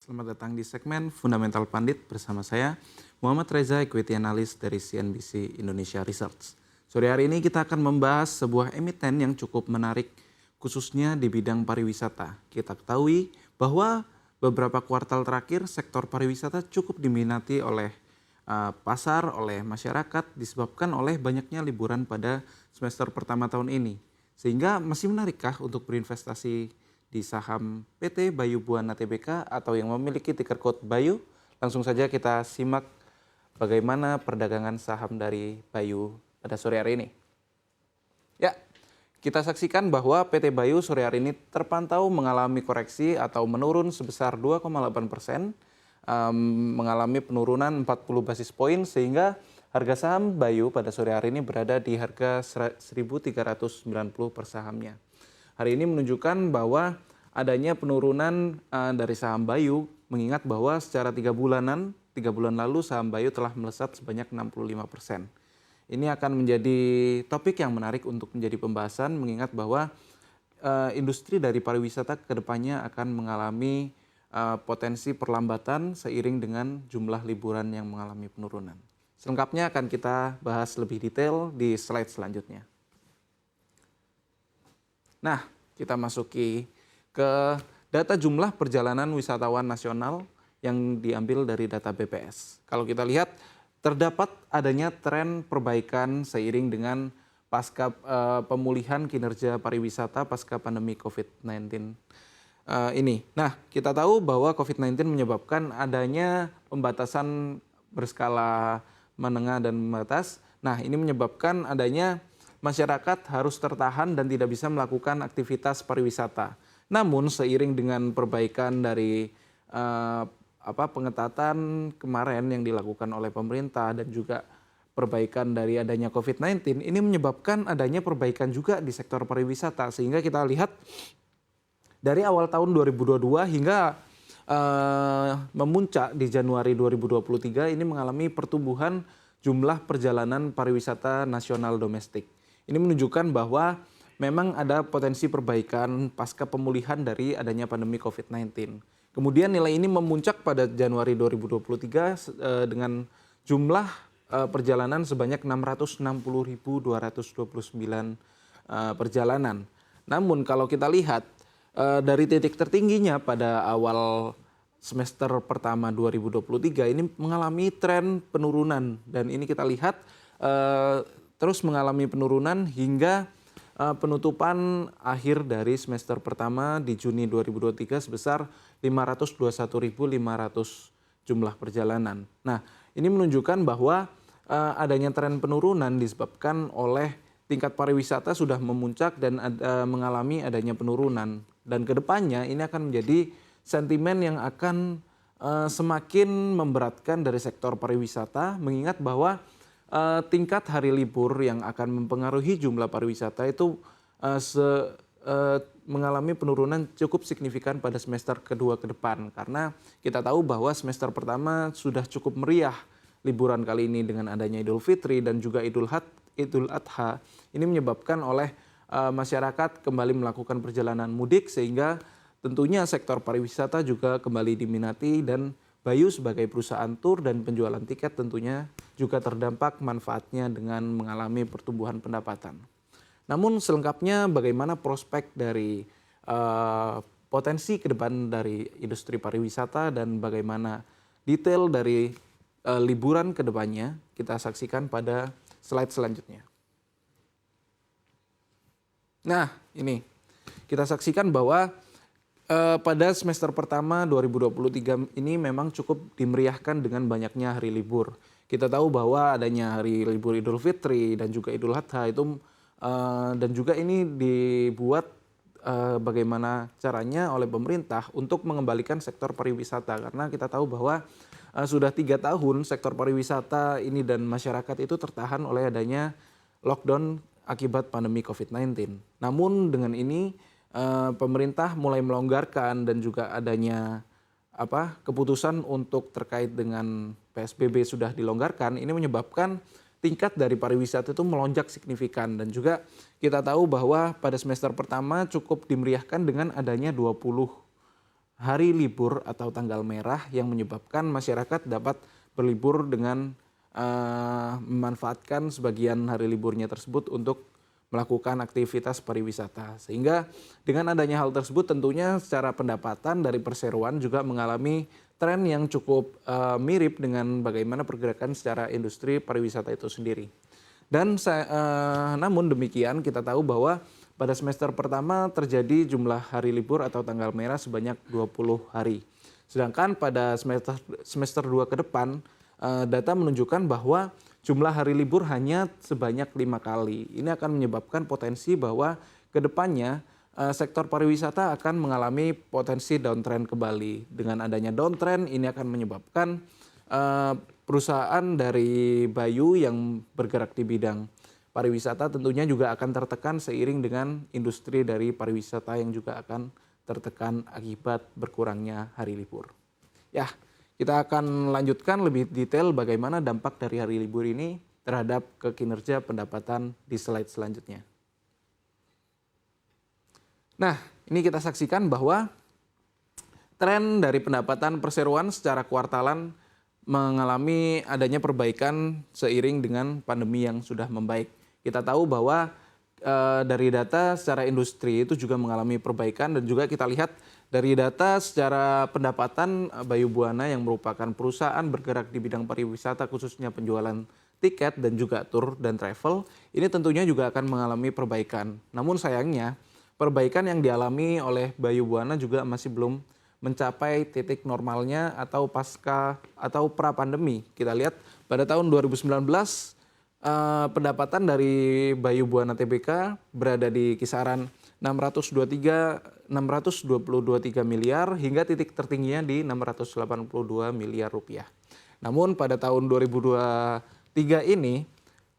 Selamat datang di segmen Fundamental Pandit bersama saya, Muhammad Reza, Equity Analyst dari CNBC Indonesia Research. Sore hari ini kita akan membahas sebuah emiten yang cukup menarik, khususnya di bidang pariwisata. Kita ketahui bahwa beberapa kuartal terakhir sektor pariwisata cukup diminati oleh pasar, oleh masyarakat, disebabkan oleh banyaknya liburan pada semester pertama tahun ini. Sehingga masih menarikkah untuk berinvestasi di saham PT Bayu Buana Tbk atau yang memiliki ticker code Bayu? Langsung saja kita simak bagaimana perdagangan saham dari Bayu pada sore hari ini. Ya, kita saksikan bahwa PT Bayu sore hari ini terpantau mengalami koreksi atau menurun sebesar 2,8%, mengalami penurunan 40 basis poin sehingga harga saham Bayu pada sore hari ini berada di harga 1.390 per sahamnya. Hari ini menunjukkan bahwa adanya penurunan dari saham Bayu, mengingat bahwa secara 3 bulan lalu saham Bayu telah melesat sebanyak 65%. Ini akan menjadi topik yang menarik untuk menjadi pembahasan, mengingat bahwa industri dari pariwisata kedepannya akan mengalami potensi perlambatan seiring dengan jumlah liburan yang mengalami penurunan. Selengkapnya akan kita bahas lebih detail di slide selanjutnya. Nah, kita masuki ke data jumlah perjalanan wisatawan nasional yang diambil dari data BPS. Kalau kita lihat, terdapat adanya tren perbaikan seiring dengan pasca pemulihan kinerja pariwisata pasca pandemi COVID-19 ini. Nah, kita tahu bahwa COVID-19 menyebabkan adanya pembatasan berskala menengah dan membatas. Nah, ini menyebabkan adanya masyarakat harus tertahan dan tidak bisa melakukan aktivitas pariwisata. Namun seiring dengan perbaikan dari pengetatan kemarin yang dilakukan oleh pemerintah dan juga perbaikan dari adanya COVID-19, ini menyebabkan adanya perbaikan juga di sektor pariwisata. Sehingga kita lihat dari awal tahun 2022 hingga memuncak di Januari 2023 ini mengalami pertumbuhan jumlah perjalanan pariwisata nasional domestik. Ini menunjukkan bahwa memang ada potensi perbaikan pasca pemulihan dari adanya pandemi COVID-19. Kemudian nilai ini memuncak pada Januari 2023 dengan jumlah perjalanan sebanyak 660.229 perjalanan. Namun kalau kita lihat dari titik tertingginya pada awal semester pertama 2023 ini mengalami tren penurunan, dan ini kita lihat terus mengalami penurunan hingga penutupan akhir dari semester pertama di Juni 2023 sebesar 521.500 jumlah perjalanan. Nah, ini menunjukkan bahwa adanya tren penurunan disebabkan oleh tingkat pariwisata sudah memuncak dan mengalami adanya penurunan. Dan kedepannya ini akan menjadi sentimen yang akan semakin memberatkan dari sektor pariwisata, mengingat bahwa tingkat hari libur yang akan mempengaruhi jumlah pariwisata itu mengalami penurunan cukup signifikan pada semester kedua ke depan. Karena kita tahu bahwa semester pertama sudah cukup meriah liburan kali ini dengan adanya Idul Fitri dan juga Idul Adha. Ini menyebabkan oleh masyarakat kembali melakukan perjalanan mudik, sehingga tentunya sektor pariwisata juga kembali diminati, dan Bayu sebagai perusahaan tur dan penjualan tiket tentunya juga terdampak manfaatnya dengan mengalami pertumbuhan pendapatan. Namun selengkapnya bagaimana prospek dari potensi ke depan dari industri pariwisata dan bagaimana detail dari liburan ke depannya, kita saksikan pada slide selanjutnya. Nah, ini kita saksikan bahwa pada semester pertama 2023 ini memang cukup dimeriahkan dengan banyaknya hari libur. Kita tahu bahwa adanya hari libur Idul Fitri dan juga Idul Adha itu dan juga ini dibuat bagaimana caranya oleh pemerintah untuk mengembalikan sektor pariwisata, karena kita tahu bahwa sudah 3 tahun sektor pariwisata ini dan masyarakat itu tertahan oleh adanya lockdown akibat pandemi COVID-19. Namun dengan ini pemerintah mulai melonggarkan dan juga adanya keputusan untuk terkait dengan PSBB sudah dilonggarkan, ini menyebabkan tingkat dari pariwisata itu melonjak signifikan. Dan juga kita tahu bahwa pada semester pertama cukup dimeriahkan dengan adanya 20 hari libur atau tanggal merah yang menyebabkan masyarakat dapat berlibur dengan memanfaatkan sebagian hari liburnya tersebut untuk melakukan aktivitas pariwisata. Sehingga dengan adanya hal tersebut tentunya secara pendapatan dari perseroan juga mengalami tren yang cukup mirip dengan bagaimana pergerakan secara industri pariwisata itu sendiri. Dan namun demikian kita tahu bahwa pada semester pertama terjadi jumlah hari libur atau tanggal merah sebanyak 20 hari. Sedangkan pada semester 2 ke depan data menunjukkan bahwa jumlah hari libur hanya sebanyak 5 kali. Ini akan menyebabkan potensi bahwa ke depannya sektor pariwisata akan mengalami potensi downtrend kembali. Dengan adanya downtrend ini akan menyebabkan perusahaan dari Bayu yang bergerak di bidang pariwisata tentunya juga akan tertekan seiring dengan industri dari pariwisata yang juga akan tertekan akibat berkurangnya hari libur. Ya, kita akan lanjutkan lebih detail bagaimana dampak dari hari libur ini terhadap kinerja pendapatan di slide selanjutnya. Nah, ini kita saksikan bahwa tren dari pendapatan perseroan secara kuartalan mengalami adanya perbaikan seiring dengan pandemi yang sudah membaik. Kita tahu bahwa dari data secara industri itu juga mengalami perbaikan dan juga kita lihat dari data secara pendapatan Bayu Buana yang merupakan perusahaan bergerak di bidang pariwisata khususnya penjualan tiket dan juga tour dan travel, ini tentunya juga akan mengalami perbaikan. Namun sayangnya perbaikan yang dialami oleh Bayu Buana juga masih belum mencapai titik normalnya atau pasca atau pra pandemi. Kita lihat pada tahun 2019 pendapatan dari Bayu Buana Tbk berada di kisaran 623 miliar hingga titik tertingginya di 682 miliar rupiah. Namun pada tahun 2023 ini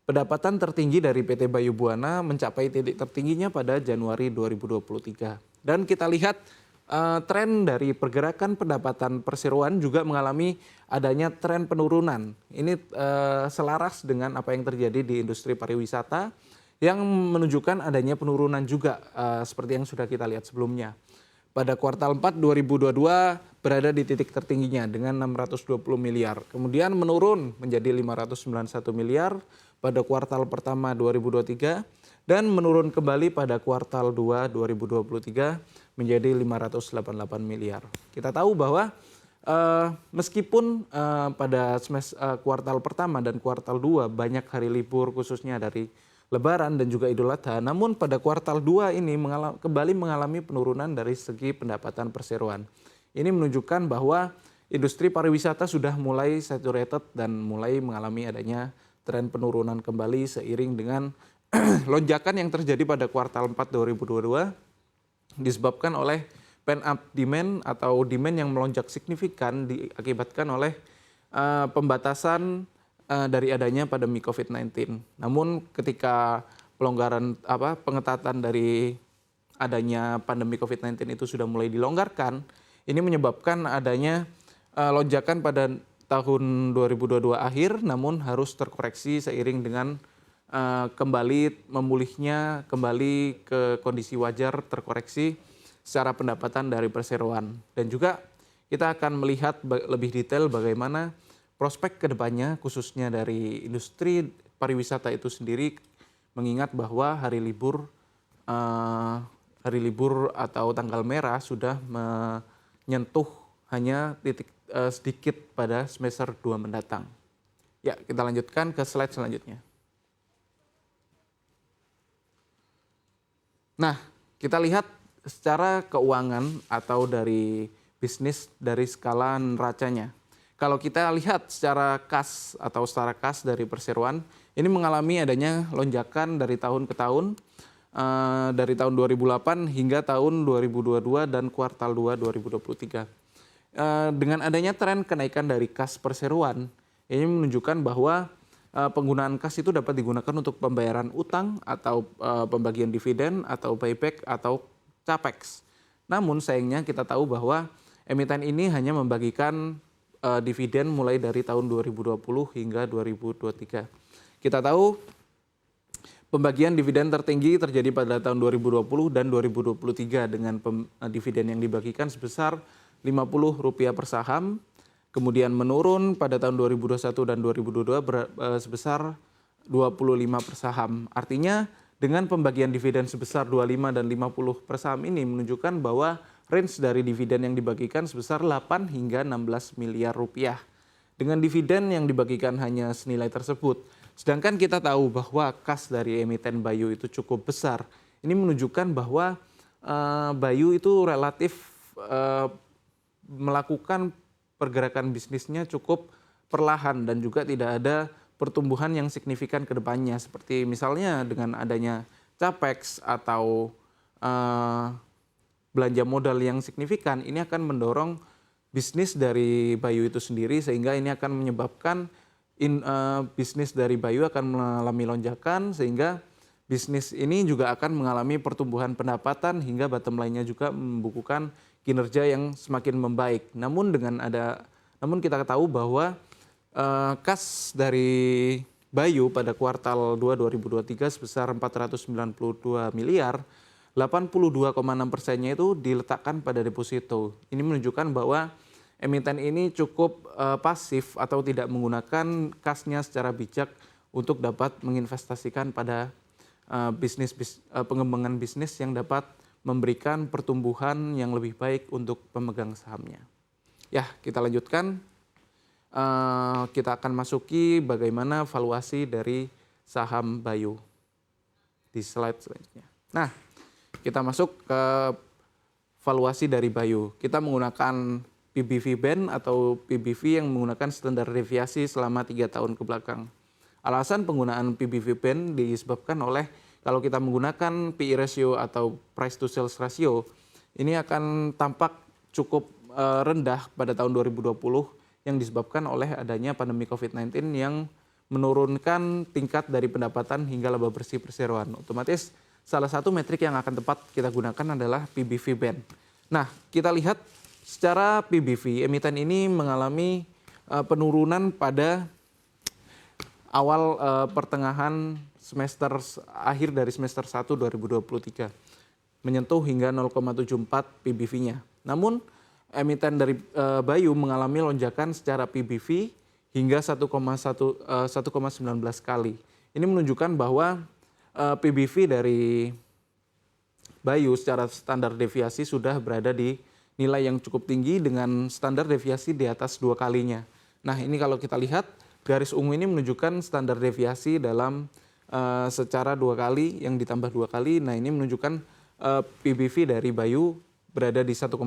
pendapatan tertinggi dari PT Bayu Buana mencapai titik tertingginya pada Januari 2023. Dan kita lihat tren dari pergerakan pendapatan perseroan juga mengalami adanya tren penurunan. Ini selaras dengan apa yang terjadi di industri pariwisata yang menunjukkan adanya penurunan juga seperti yang sudah kita lihat sebelumnya. Pada kuartal 4 2022 berada di titik tertingginya dengan 620 miliar. Kemudian menurun menjadi 591 miliar pada kuartal pertama 2023 dan menurun kembali pada kuartal 2 2023 menjadi 588 miliar. Kita tahu bahwa meskipun pada kuartal pertama dan kuartal 2 banyak hari libur khususnya dari Lebaran dan juga Idul Adha, namun pada kuartal 2 ini kembali mengalami penurunan dari segi pendapatan perseroan. Ini menunjukkan bahwa industri pariwisata sudah mulai saturated dan mulai mengalami adanya tren penurunan kembali seiring dengan lonjakan yang terjadi pada kuartal 4 2022 disebabkan oleh pent-up demand atau demand yang melonjak signifikan diakibatkan oleh pembatasan dari adanya pandemi COVID-19. Namun ketika pengetatan dari adanya pandemi COVID-19 itu sudah mulai dilonggarkan, ini menyebabkan adanya lonjakan pada tahun 2022 akhir, namun harus terkoreksi seiring dengan kembali memulihnya kembali ke kondisi wajar terkoreksi secara pendapatan dari perseroan. Dan juga kita akan melihat lebih detail bagaimana prospek kedepannya khususnya dari industri pariwisata itu sendiri, mengingat bahwa hari libur atau tanggal merah sudah menyentuh hanya sedikit pada semester 2 mendatang. Ya, kita lanjutkan ke slide selanjutnya. Nah, kita lihat secara keuangan atau dari bisnis dari skala neracanya. Kalau kita lihat secara kas atau secara kas dari perseroan, ini mengalami adanya lonjakan dari tahun ke tahun, dari tahun 2008 hingga tahun 2022 dan kuartal 2 2023. Dengan adanya tren kenaikan dari kas perseroan, ini menunjukkan bahwa penggunaan kas itu dapat digunakan untuk pembayaran utang atau pembagian dividen atau buyback atau capex. Namun sayangnya kita tahu bahwa emiten ini hanya membagikan dividen mulai dari tahun 2020 hingga 2023. Kita tahu pembagian dividen tertinggi terjadi pada tahun 2020 dan 2023 dengan dividen yang dibagikan sebesar Rp50 per saham, kemudian menurun pada tahun 2021 dan 2022 sebesar 25 per saham. Artinya dengan pembagian dividen sebesar 25 dan 50 per saham ini menunjukkan bahwa range dari dividen yang dibagikan sebesar 8 hingga 16 miliar rupiah. Dengan dividen yang dibagikan hanya senilai tersebut. Sedangkan kita tahu bahwa kas dari emiten Bayu itu cukup besar. Ini menunjukkan bahwa Bayu itu relatif melakukan pergerakan bisnisnya cukup perlahan dan juga tidak ada pertumbuhan yang signifikan ke depannya. Seperti misalnya dengan adanya capex atau belanja modal yang signifikan, ini akan mendorong bisnis dari Bayu itu sendiri sehingga ini akan menyebabkan bisnis dari Bayu akan mengalami lonjakan sehingga bisnis ini juga akan mengalami pertumbuhan pendapatan hingga bottom line-nya juga membukukan kinerja yang semakin membaik. Namun kita tahu bahwa kas dari Bayu pada kuartal 2 2023 sebesar 492 miliar, 82,6%-nya itu diletakkan pada deposito. Ini menunjukkan bahwa emiten ini cukup pasif atau tidak menggunakan kasnya secara bijak untuk dapat menginvestasikan pada pengembangan bisnis yang dapat memberikan pertumbuhan yang lebih baik untuk pemegang sahamnya. Ya, kita lanjutkan. Kita akan masuki bagaimana valuasi dari saham Bayu di slide selanjutnya. Nah, kita masuk ke valuasi dari Bayu. Kita menggunakan PBV band atau PBV yang menggunakan standar deviasi selama 3 tahun ke belakang. Alasan penggunaan PBV band disebabkan oleh kalau kita menggunakan PE ratio atau price to sales ratio, ini akan tampak cukup rendah pada tahun 2020 yang disebabkan oleh adanya pandemi COVID-19 yang menurunkan tingkat dari pendapatan hingga laba bersih perseroan. Otomatis salah satu metrik yang akan tepat kita gunakan adalah PBV band. Nah, kita lihat secara PBV, emiten ini mengalami penurunan pada awal pertengahan semester akhir dari semester 1 2023 menyentuh hingga 0,74 PBV-nya. Namun emiten dari Bayu mengalami lonjakan secara PBV hingga 1,19 kali. Ini menunjukkan bahwa PBV dari Bayu secara standar deviasi sudah berada di nilai yang cukup tinggi dengan standar deviasi di atas 2 kalinya. Nah, ini kalau kita lihat garis ungu ini menunjukkan standar deviasi dalam secara 2 kali yang ditambah 2 kali. Nah, ini menunjukkan PBV dari Bayu berada di 1,19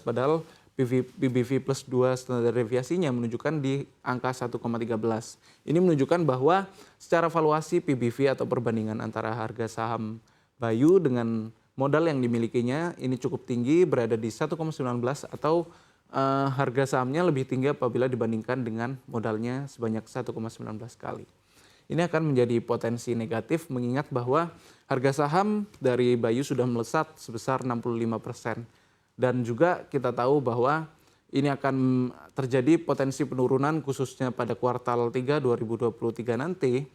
padahal PBV plus 2 standar deviasinya menunjukkan di angka 1,13. Ini menunjukkan bahwa secara valuasi PBV atau perbandingan antara harga saham Bayu dengan modal yang dimilikinya ini cukup tinggi, berada di 1,19 atau harga sahamnya lebih tinggi apabila dibandingkan dengan modalnya sebanyak 1,19 kali. Ini akan menjadi potensi negatif mengingat bahwa harga saham dari Bayu sudah melesat sebesar 65%. Dan juga kita tahu bahwa ini akan terjadi potensi penurunan khususnya pada kuartal 3 2023 nanti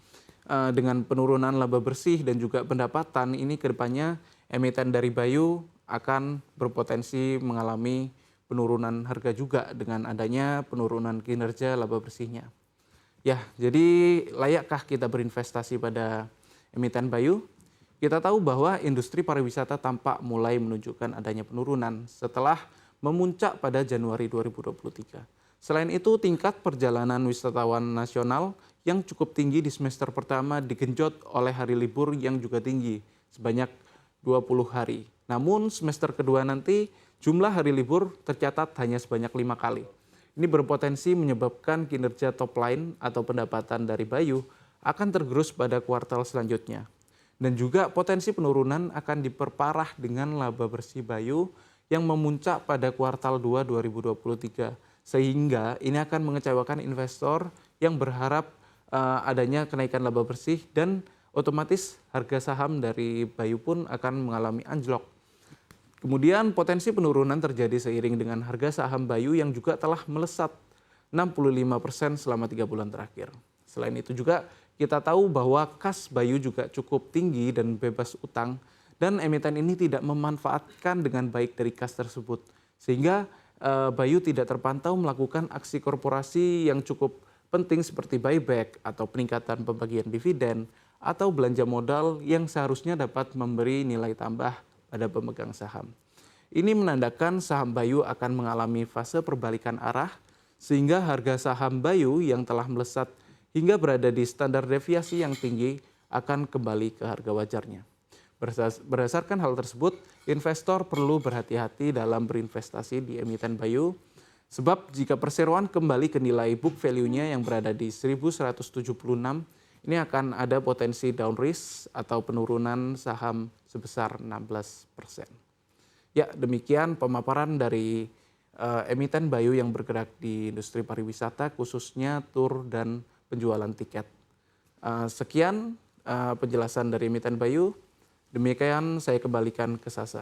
dengan penurunan laba bersih dan juga pendapatan ini ke depannya emiten dari Bayu akan berpotensi mengalami penurunan harga juga dengan adanya penurunan kinerja laba bersihnya. Ya, jadi layakkah kita berinvestasi pada emiten Bayu? Kita tahu bahwa industri pariwisata tampak mulai menunjukkan adanya penurunan setelah memuncak pada Januari 2023. Selain itu, tingkat perjalanan wisatawan nasional yang cukup tinggi di semester pertama digenjot oleh hari libur yang juga tinggi, sebanyak 20 hari. Namun semester kedua nanti jumlah hari libur tercatat hanya sebanyak 5 kali. Ini berpotensi menyebabkan kinerja top line atau pendapatan dari Bayu akan tergerus pada kuartal selanjutnya. Dan juga potensi penurunan akan diperparah dengan laba bersih Bayu yang memuncak pada kuartal 2 2023. Sehingga ini akan mengecewakan investor yang berharap adanya kenaikan laba bersih dan otomatis harga saham dari Bayu pun akan mengalami anjlok. Kemudian potensi penurunan terjadi seiring dengan harga saham Bayu yang juga telah melesat 65% selama 3 bulan terakhir. Selain itu juga kita tahu bahwa kas Bayu juga cukup tinggi dan bebas utang dan emiten ini tidak memanfaatkan dengan baik dari kas tersebut. Sehingga Bayu tidak terpantau melakukan aksi korporasi yang cukup penting seperti buyback atau peningkatan pembagian dividen atau belanja modal yang seharusnya dapat memberi nilai tambah pada pemegang saham. Ini menandakan saham Bayu akan mengalami fase perbalikan arah sehingga harga saham Bayu yang telah melesat hingga berada di standar deviasi yang tinggi akan kembali ke harga wajarnya. Berdasarkan hal tersebut, investor perlu berhati-hati dalam berinvestasi di emiten Bayu, sebab jika perseroan kembali ke nilai book value-nya yang berada di 1176, ini akan ada potensi down risk atau penurunan saham sebesar 16%. Ya, demikian pemaparan dari emiten Bayu yang bergerak di industri pariwisata, khususnya tur dan penjualan tiket. Sekian penjelasan dari emiten Bayu. Demikian saya kembalikan ke Sasa.